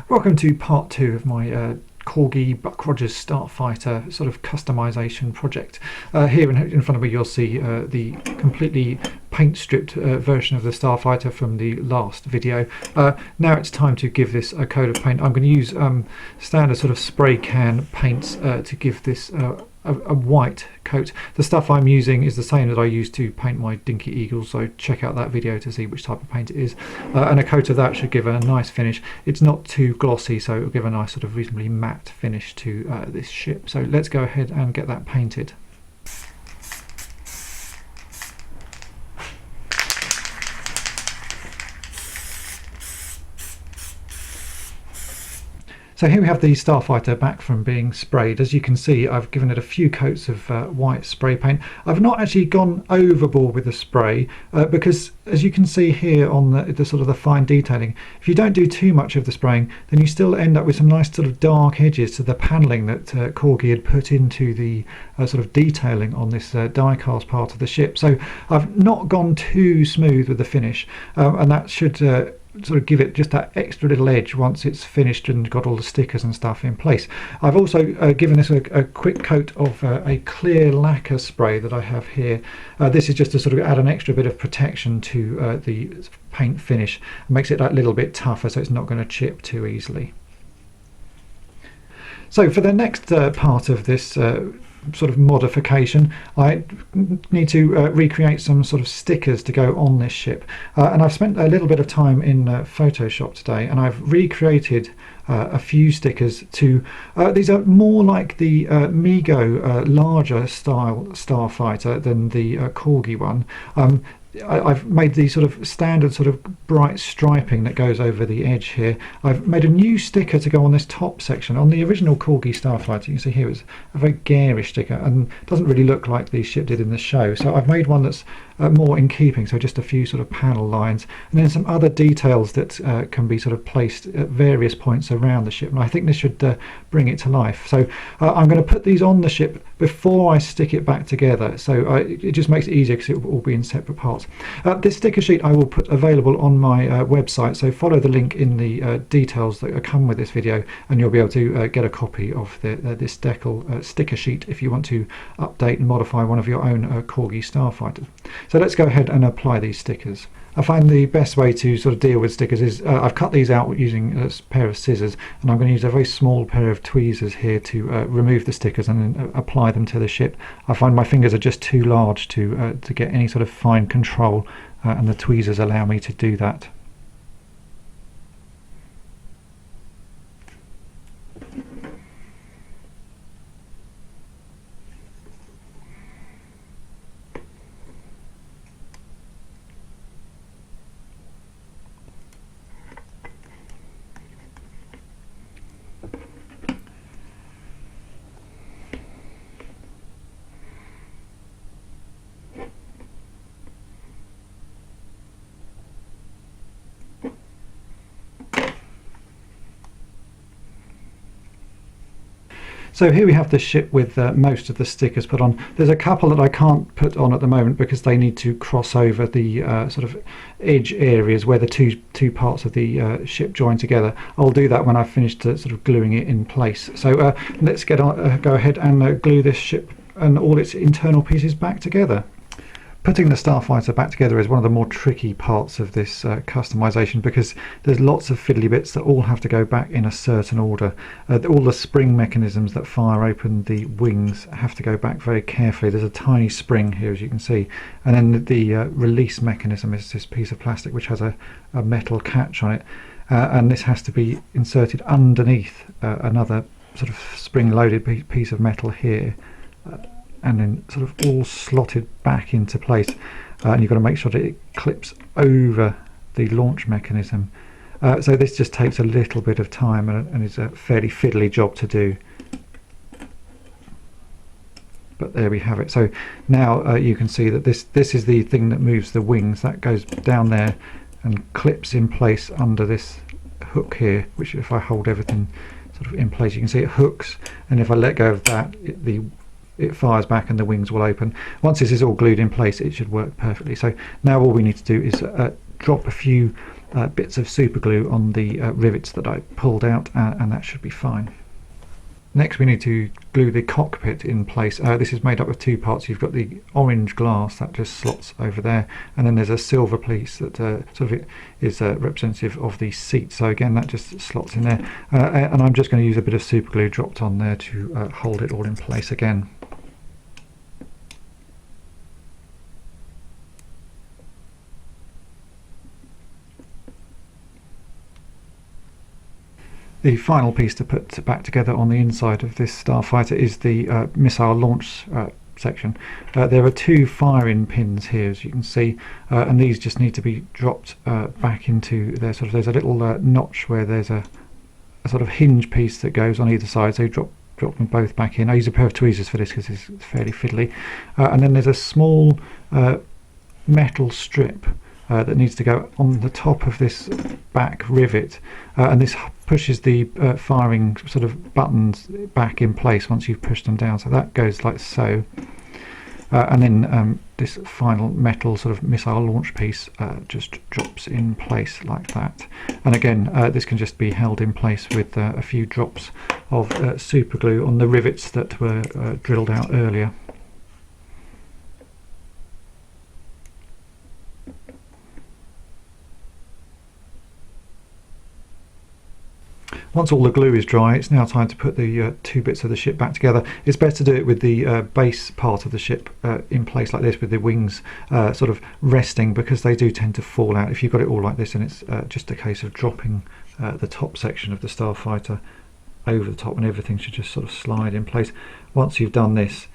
Welcome to part 2 of my Corgi Buck Rogers Starfighter sort of customization project. Here in front of me you'll see the completely paint stripped version of the Starfighter from the last video. Now it's time to give this a coat of paint. I'm going to use standard sort of spray can paints to give this a white coat. The stuff I'm using is the same that I use to paint my Dinky Eagles, so check out that video to see which type of paint it is. And a coat of that should give a nice finish. It's not too glossy, so it'll give a nice sort of reasonably matte finish to this ship. So let's go ahead and get that painted. So here we have the Starfighter back from being sprayed. As you can see, I've given it a few coats of white spray paint. I've not actually gone overboard with the spray because, as you can see here on the sort of the fine detailing, if you don't do too much of the spraying, then you still end up with some nice sort of dark edges to the panelling that Corgi had put into the sort of detailing on this die-cast part of the ship. So I've not gone too smooth with the finish, and that should sort of give it just that extra little edge once it's finished and got all the stickers and stuff in place. I've also given this a quick coat of a clear lacquer spray that I have here. This is just to sort of add an extra bit of protection to the paint finish. It makes it that little bit tougher so it's not going to chip too easily. So for the next part of this sort of modification, I need to recreate some sort of stickers to go on this ship, and I've spent a little bit of time in Photoshop today, and I've recreated a few stickers to these are more like the Mego larger style Starfighter than the Corgi one. I've made the sort of standard sort of bright striping that goes over the edge here. I've made a new sticker to go on this top section. On the original Corgi Starfighter, you can see here it's a very garish sticker and doesn't really look like the ship did in the show. So I've made one that's more in keeping, so just a few sort of panel lines and then some other details that can be sort of placed at various points around the ship, and I think this should bring it to life. So I'm going to put these on the ship before I stick it back together, so it just makes it easier because it will all be in separate parts. This sticker sheet I will put available on my website, so follow the link in the details that come with this video and you'll be able to get a copy of this decal sticker sheet if you want to update and modify one of your own Corgi Starfighters. So let's go ahead and apply these stickers. I find the best way to sort of deal with stickers is I've cut these out using a pair of scissors, and I'm going to use a very small pair of tweezers here to remove the stickers and then apply them to the ship. I find my fingers are just too large to get any sort of fine control, and the tweezers allow me to do that. So here we have the ship with most of the stickers put on. There's a couple that I can't put on at the moment because they need to cross over the sort of edge areas where the two parts of the ship join together. I'll do that when I've finished sort of gluing it in place. So let's get on, go ahead and glue this ship and all its internal pieces back together. Putting the Starfighter back together is one of the more tricky parts of this customization because there's lots of fiddly bits that all have to go back in a certain order. All the spring mechanisms that fire open the wings have to go back very carefully. There's a tiny spring here, as you can see, and then the release mechanism is this piece of plastic which has a metal catch on it, and this has to be inserted underneath another sort of spring-loaded piece of metal here. And then sort of all slotted back into place, and you've got to make sure that it clips over the launch mechanism. So this just takes a little bit of time and is a fairly fiddly job to do. But there we have it. So now you can see that this is the thing that moves the wings. That goes down there and clips in place under this hook here, which if I hold everything sort of in place, you can see it hooks, and if I let go of that, it fires back and the wings will open. Once this is all glued in place, it should work perfectly. So now all we need to do is drop a few bits of super glue on the rivets that I pulled out, and that should be fine. Next we need to glue the cockpit in place. This is made up of two parts. You've got the orange glass that just slots over there, and then there's a silver piece that sort of is representative of the seat. So again, that just slots in there, and I'm just going to use a bit of super glue dropped on there to hold it all in place again. The final piece to put back together on the inside of this Starfighter is the missile launch section. There are two firing pins here, as you can see, and these just need to be dropped back into their sort of. There's a little notch where there's a sort of hinge piece that goes on either side. So drop them both back in. I use a pair of tweezers for this because it's fairly fiddly. And then there's a small metal strip that needs to go on the top of this back rivet, and this pushes the firing sort of buttons back in place once you've pushed them down. So that goes like so, and then this final metal sort of missile launch piece just drops in place like that. And again, this can just be held in place with a few drops of super glue on the rivets that were drilled out earlier. Once all the glue is dry, it's now time to put the two bits of the ship back together. It's best to do it with the base part of the ship in place like this, with the wings sort of resting, because they do tend to fall out. If you've got it all like this, and it's just a case of dropping the top section of the Starfighter over the top, and everything should just sort of slide in place. Once you've done this,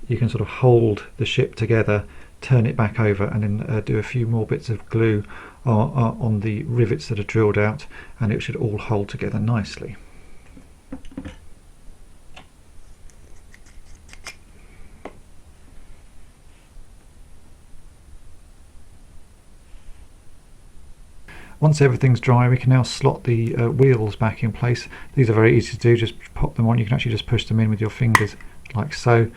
you can sort of hold the ship together, turn it back over, and then do a few more bits of glue on the rivets that are drilled out, and it should all hold together nicely. Once everything's dry, we can now slot the wheels back in place. These are very easy to do. Just pop them on. You can actually just push them in with your fingers like so.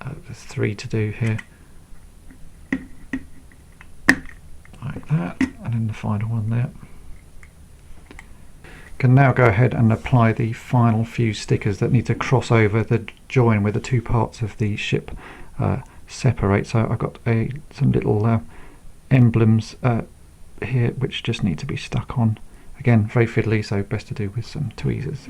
There's 3 to do here. Like that, and then the final one there. Can now go ahead and apply the final few stickers that need to cross over the join where the two parts of the ship separate. So I've got some little emblems here which just need to be stuck on. Again, very fiddly, so best to do with some tweezers.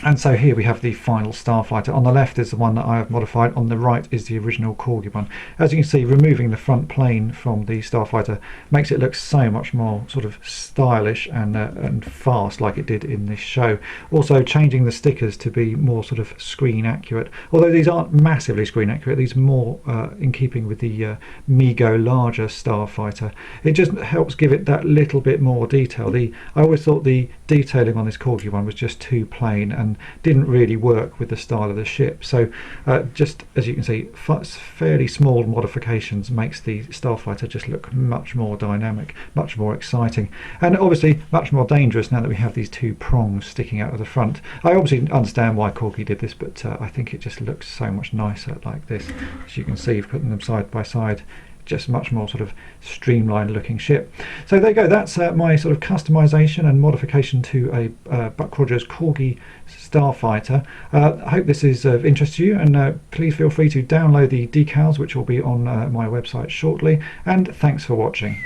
And so here we have the final Starfighter. On the left is the one that I have modified, on the right is the original Corgi one. As you can see, removing the front plane from the Starfighter makes it look so much more sort of stylish and fast, like it did in this show. Also changing the stickers to be more sort of screen accurate. Although these aren't massively screen accurate, these are more in keeping with the Mego larger Starfighter. It just helps give it that little bit more detail. I always thought the detailing on this Corgi one was just too plain and didn't really work with the style of the ship. So just as you can see, fairly small modifications makes the Starfighter just look much more dynamic, much more exciting, and obviously much more dangerous now that we have these two prongs sticking out of the front. I obviously understand why Corgi did this, but I think it just looks so much nicer like this. As you can see, putting them side by side, just much more sort of streamlined looking ship. So there you go, that's my sort of customization and modification to a Buck Rogers Corgi Starfighter. I hope this is of interest to you, and please feel free to download the decals, which will be on my website shortly, and thanks for watching.